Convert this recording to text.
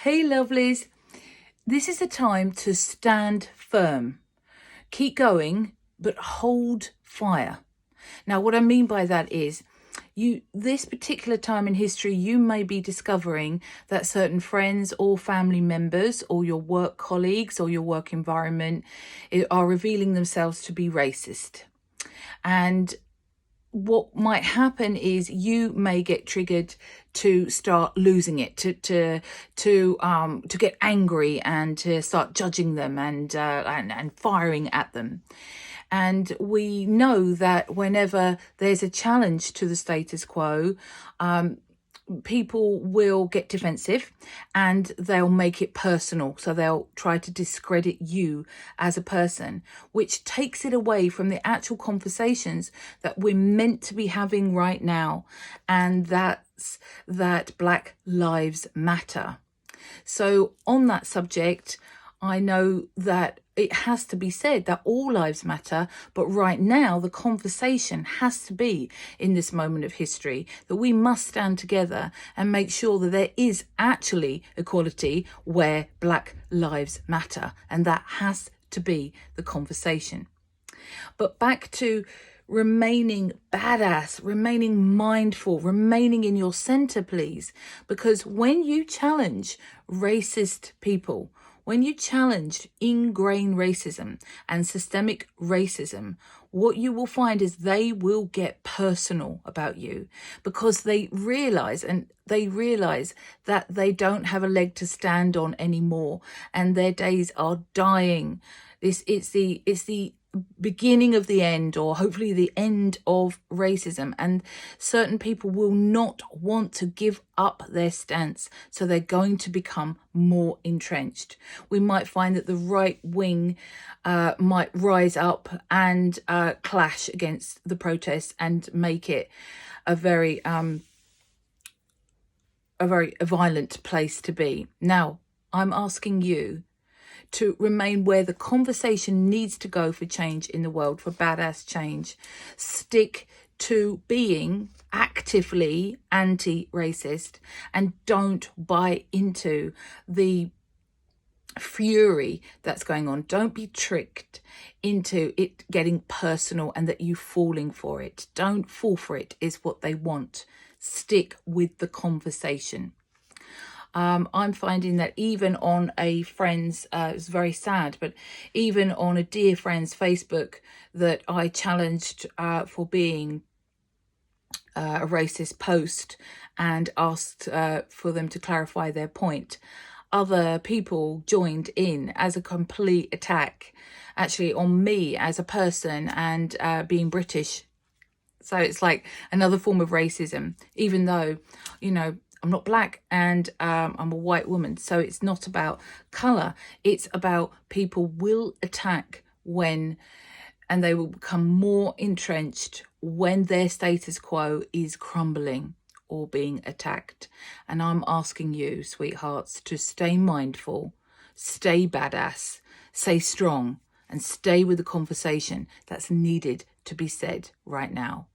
Hey lovelies, this is a time to stand firm. Keep going, but hold fire. Now, what I mean by that is this particular time in history, you may be discovering that certain friends or family members or your work colleagues or your work environment are revealing themselves to be racist. And what might happen is you may get triggered to start losing it, to get angry and to start judging them and firing at them. And we know that whenever there's a challenge to the status quo, people will get defensive and they'll make it personal. So they'll try to discredit you as a person, which takes it away from the actual conversations that we're meant to be having right now. And that's that Black Lives Matter. So on that subject, I know that it has to be said that all lives matter, but right now the conversation has to be in this moment of history that we must stand together and make sure that there is actually equality where Black lives matter, and that has to be the conversation. But back to remaining badass, remaining mindful, remaining in your center, please, because when you challenge racist people, when you challenge ingrained racism and systemic racism, what you will find is they will get personal about you because they realize that they don't have a leg to stand on anymore and their days are dying. It's the beginning of the end, or hopefully the end of racism, and certain people will not want to give up their stance, so they're going to become more entrenched. We might find that the right wing might rise up and clash against the protests and make it a very violent place to be. Now, I'm asking you to remain where the conversation needs to go for change in the world, for badass change. Stick to being actively anti-racist and don't buy into the fury that's going on. Don't be tricked into it getting personal and that you falling for it. Don't fall for it is what they want. Stick with the conversation. I'm finding that even on a friend's, it's very sad, but even on a dear friend's Facebook that I challenged for being a racist post and asked for them to clarify their point, other people joined in as a complete attack actually on me as a person and being British. So it's like another form of racism, even though, you know, I'm not black and I'm a white woman. So it's not about colour. It's about people will attack when, and they will become more entrenched when their status quo is crumbling or being attacked. And I'm asking you, sweethearts, to stay mindful, stay badass, stay strong, and stay with the conversation that's needed to be said right now.